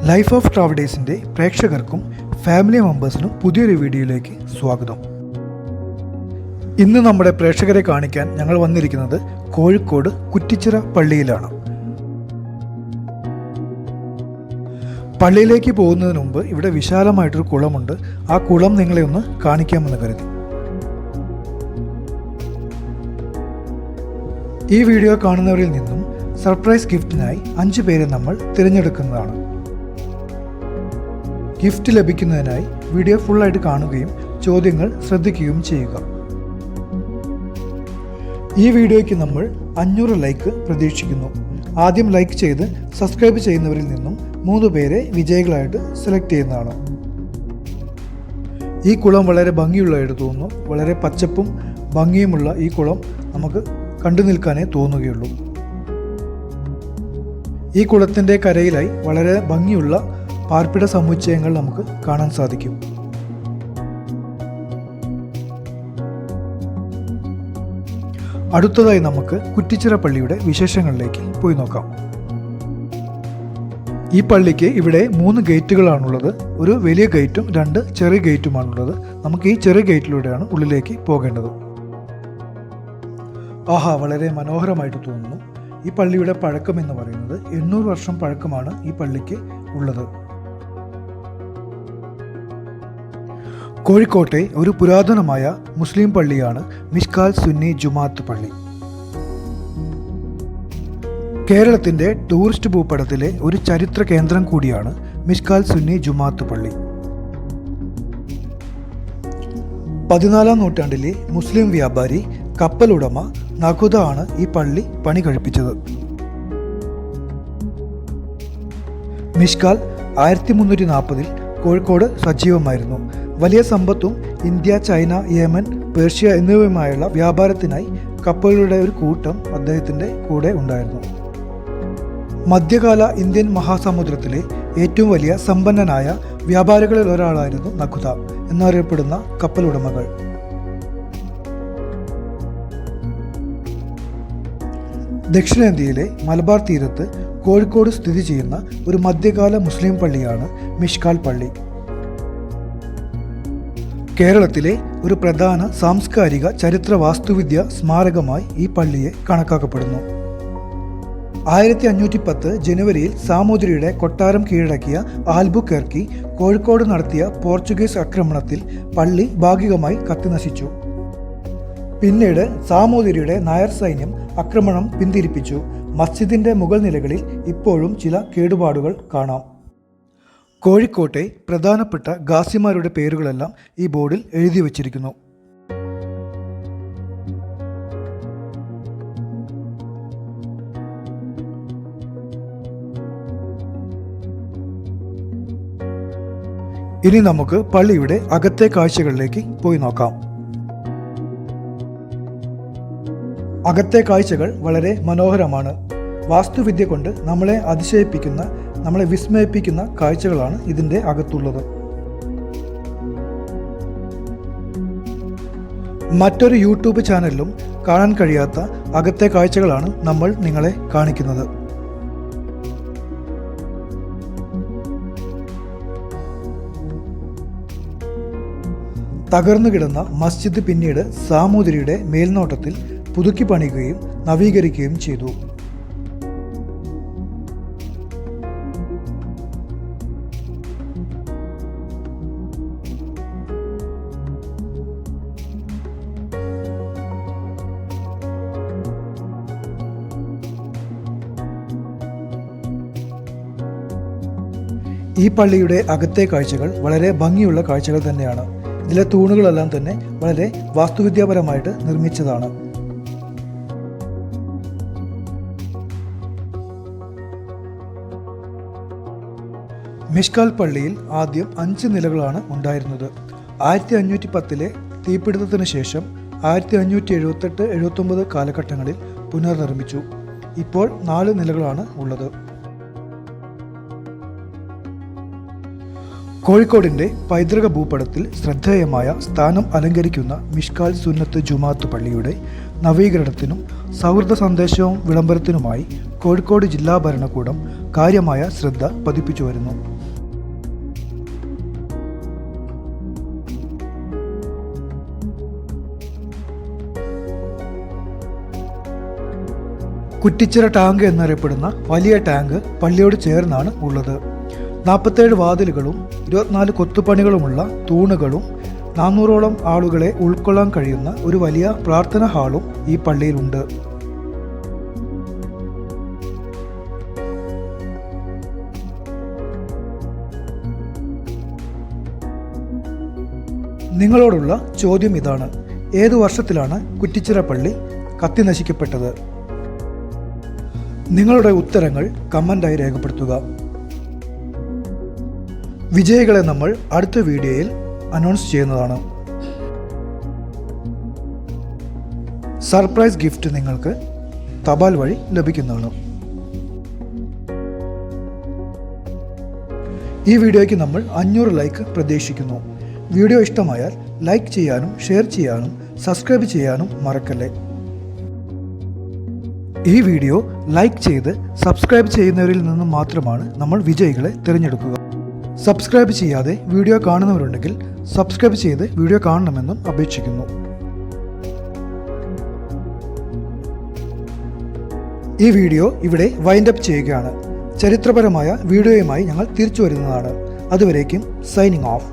Life of ട്രാവഡേഴ്സിൻ്റെ പ്രേക്ഷകർക്കും family മെമ്പേഴ്സിനും പുതിയൊരു വീഡിയോയിലേക്ക് സ്വാഗതം. ഇന്ന് നമ്മുടെ പ്രേക്ഷകരെ കാണിക്കാൻ ഞങ്ങൾ വന്നിരിക്കുന്നത് കോഴിക്കോട് കുറ്റിച്ചിറ പള്ളിയിലാണ്. പള്ളിയിലേക്ക് പോകുന്നതിന് മുമ്പ് ഇവിടെ വിശാലമായിട്ടൊരു കുളമുണ്ട്. ആ കുളം നിങ്ങളെ ഒന്ന് കാണിക്കാമെന്ന് കരുതി. ഈ വീഡിയോ കാണുന്നവരിൽ നിന്നും സർപ്രൈസ് ഗിഫ്റ്റിനായി 5 പേരെ നമ്മൾ തിരഞ്ഞെടുക്കുന്നതാണ്. ഗിഫ്റ്റ് ലഭിക്കുന്നതിനായി വീഡിയോ ഫുള്ളായിട്ട് കാണുകയും ചോദ്യങ്ങൾ ശ്രദ്ധിക്കുകയും ചെയ്യുക. ഈ വീഡിയോയ്ക്ക് നമ്മൾ 500 ലൈക്ക് പ്രതീക്ഷിക്കുന്നു. ആദ്യം ലൈക്ക് ചെയ്ത് സബ്സ്ക്രൈബ് ചെയ്യുന്നവരിൽ നിന്നും 3 പേരെ വിജയികളായിട്ട് സെലക്ട് ചെയ്യുന്നതാണ്. ഈ കുളം വളരെ ഭംഗിയുള്ളതായിട്ട് തോന്നുന്നു. വളരെ പച്ചപ്പും ഭംഗിയുമുള്ള ഈ കുളം നമുക്ക് കണ്ടു നിൽക്കാനേ തോന്നുകയുള്ളൂ. ഈ കുളത്തിൻ്റെ കരയിലായി വളരെ ഭംഗിയുള്ള പാർപ്പിട സമുച്ചയങ്ങൾ നമുക്ക് കാണാൻ സാധിക്കും. അടുത്തതായി നമുക്ക് കുറ്റിച്ചിറ പള്ളിയുടെ വിശേഷങ്ങളിലേക്ക് പോയി നോക്കാം. ഈ പള്ളിക്ക് ഇവിടെ 3 ഗേറ്റുകളാണുള്ളത്. ഒരു വലിയ ഗേറ്റും 2 ചെറിയ ഗേറ്റുമാണുള്ളത്. നമുക്ക് ഈ ചെറിയ ഗേറ്റിലൂടെയാണ് ഉള്ളിലേക്ക് പോകേണ്ടത്. ആഹാ, വളരെ മനോഹരമായിട്ട് തോന്നുന്നു. ഈ പള്ളിയുടെ പഴക്കം എന്ന് പറയുന്നത് 800 വർഷം പഴക്കമാണ് ഈ പള്ളിക്ക് ഉള്ളത്. കോഴിക്കോട്ടെ ഒരു പുരാതനമായ മുസ്ലിം പള്ളിയാണ് മിഷ്കാൽ സുന്നി ജുമാഅത്ത് പള്ളി. കേരളത്തിൻ്റെ ടൂറിസ്റ്റ് ഭൂപടത്തിലെ ഒരു ചരിത്ര കേന്ദ്രം കൂടിയാണ് മിഷ്കാൽ സുന്നി ജുമാഅത്ത് പള്ളി. 14-ാം നൂറ്റാണ്ടിലെ മുസ്ലിം വ്യാപാരി കപ്പലുടമ നഖുദ ആണ് ഈ പള്ളി പണി കഴിപ്പിച്ചത്. മിഷ്കാൽ 1340-ൽ കോഴിക്കോട് സജീവമായിരുന്നു. വലിയ സമ്പത്തും ഇന്ത്യ, ചൈന, യമൻ, പേർഷ്യ എന്നിവയുമായുള്ള വ്യാപാരത്തിനായി കപ്പലുകളുടെ ഒരു കൂട്ടം അദ്ദേഹത്തിൻ്റെ കൂടെ ഉണ്ടായിരുന്നു. മധ്യകാല ഇന്ത്യൻ മഹാസമുദ്രത്തിലെ ഏറ്റവും വലിയ സമ്പന്നനായ വ്യാപാരികളിൽ ഒരാളായിരുന്നു നഖുദ എന്നറിയപ്പെടുന്ന കപ്പലുടമകൾ. ദക്ഷിണേന്ത്യയിലെ മലബാർ തീരത്ത് കോഴിക്കോട് സ്ഥിതി ചെയ്യുന്ന ഒരു മധ്യകാല മുസ്ലിം പള്ളിയാണ് മിഷ്കാൽ പള്ളി. കേരളത്തിലെ ഒരു പ്രധാന സാംസ്കാരിക ചരിത്ര വാസ്തുവിദ്യ സ്മാരകമായി ഈ പള്ളിയെ കണക്കാക്കപ്പെടുന്നു. 1510 ജനുവരിയിൽ സാമൂതിരിയുടെ കൊട്ടാരം കീഴടക്കിയ ആൽബുക്കർക്കി കോഴിക്കോട് നടത്തിയ പോർച്ചുഗീസ് ആക്രമണത്തിൽ പള്ളി ഭാഗികമായി കത്തിനശിച്ചു. പിന്നീട് സാമൂതിരിയുടെ നായർ സൈന്യം ആക്രമണം പിന്തിരിപ്പിച്ചു. മസ്ജിദിന്റെ മുകൾ നിലകളിൽ ഇപ്പോഴും ചില കേടുപാടുകൾ കാണാം. കോഴിക്കോട്ടെ പ്രധാനപ്പെട്ട ഗാസിമാരുടെ പേരുകളെല്ലാം ഈ ബോർഡിൽ എഴുതി വച്ചിരിക്കുന്നു. ഇനി നമുക്ക് പള്ളിയുടെ അകത്തെ കാഴ്ചകളിലേക്ക് പോയി നോക്കാം. അകത്തെ കാഴ്ചകൾ വളരെ മനോഹരമാണ്. വാസ്തുവിദ്യ കൊണ്ട് നമ്മളെ അതിശയിപ്പിക്കുന്ന, നമ്മളെ വിസ്മയിപ്പിക്കുന്ന കാഴ്ചകളാണ് ഇതിൻ്റെ അകത്തുള്ളത്. മറ്റൊരു യൂട്യൂബ് ചാനലിലും കാണാൻ കഴിയാത്ത അകത്തെ കാഴ്ചകളാണ് നമ്മൾ നിങ്ങളെ കാണിക്കുന്നത്. തകർന്നു കിടന്ന മസ്ജിദ് പിന്നീട് സാമൂതിരിയുടെ മേൽനോട്ടത്തിൽ പുതുക്കി പണിയുകയും നവീകരിക്കുകയും ചെയ്തു. ഈ പള്ളിയുടെ അകത്തെ കാഴ്ചകൾ വളരെ ഭംഗിയുള്ള കാഴ്ചകൾ തന്നെയാണ്. ഇതിലെ തൂണുകളെല്ലാം തന്നെ വളരെ വാസ്തുവിദ്യാപരമായിട്ട് നിർമ്മിച്ചതാണ്. മിഷ്കാൽ പള്ളിയിൽ ആദ്യം 5 നിലകളാണ് ഉണ്ടായിരുന്നത്. 1510-ലെ തീപിടുത്തത്തിന് ശേഷം 1578-79 കാലഘട്ടങ്ങളിൽ പുനർനിർമ്മിച്ചു. ഇപ്പോൾ 4 നിലകളാണ് ഉള്ളത്. കോഴിക്കോടിൻ്റെ പൈതൃക ഭൂപടത്തിൽ ശ്രദ്ധേയമായ സ്ഥാനം അലങ്കരിക്കുന്ന മിഷ്കാൽ സുന്നത്ത് ജുമാഅത്ത് പള്ളിയുടെ നവീകരണത്തിനും സൗഹൃദ സന്ദേശവും വിളംബരത്തിനുമായി കോഴിക്കോട് ജില്ലാ ഭരണകൂടം കാര്യമായ ശ്രദ്ധ പതിപ്പിച്ചു വരുന്നു. കുറ്റിച്ചിറ ടാങ്ക് എന്നറിയപ്പെടുന്ന വലിയ ടാങ്ക് പള്ളിയോട് ചേർന്നാണ് ഉള്ളത്. 47 വാതിലുകളും 24 കൊത്തുപണികളുമുള്ള തൂണുകളും 400ഓളം ആളുകളെ ഉൾക്കൊള്ളാൻ കഴിയുന്ന ഒരു വലിയ പ്രാർത്ഥനാ ഹാളും ഈ പള്ളിയിലുണ്ട്. നിങ്ങളോടുള്ള ചോദ്യം ഇതാണ്: ഏതു വർഷത്തിലാണ് കുറ്റിച്ചിറ പള്ളി കത്തി നശിക്കപ്പെട്ടത്? നിങ്ങളുടെ ഉത്തരങ്ങൾ കമൻ്റായി രേഖപ്പെടുത്തുക. വിജയികളെ നമ്മൾ അടുത്ത വീഡിയോയിൽ അനൗൺസ് ചെയ്യുന്നതാണ്. സർപ്രൈസ് ഗിഫ്റ്റ് നിങ്ങൾക്ക് തപാൽ വഴി ലഭിക്കുന്നതാണ്. ഈ വീഡിയോയ്ക്ക് നമ്മൾ 500 ലൈക്ക് പ്രതീക്ഷിക്കുന്നു. വീഡിയോ ഇഷ്ടമായാൽ ലൈക്ക് ചെയ്യാനും ഷെയർ ചെയ്യാനും സബ്സ്ക്രൈബ് ചെയ്യാനും മറക്കല്ലേ. ഈ വീഡിയോ ലൈക്ക് ചെയ്ത് സബ്സ്ക്രൈബ് ചെയ്യുന്നവരിൽ നിന്ന് മാത്രമാണ് നമ്മൾ വിജയികളെ തിരഞ്ഞെടുക്കുക. സബ്സ്ക്രൈബ് ചെയ്യാതെ വീഡിയോ കാണുന്നവരുണ്ടെങ്കിൽ സബ്സ്ക്രൈബ് ചെയ്ത് വീഡിയോ കാണണമെന്നും അപേക്ഷിക്കുന്നു. ഈ വീഡിയോ ഇവിടെ വൈൻഡ് അപ്പ് ചെയ്യുകയാണ്. ചരിത്രപരമായ വീഡിയോയുമായി ഞങ്ങൾ തിരിച്ചു വരുന്നതാണ്. അതുവരേക്കും സൈനിങ് ഓഫ്.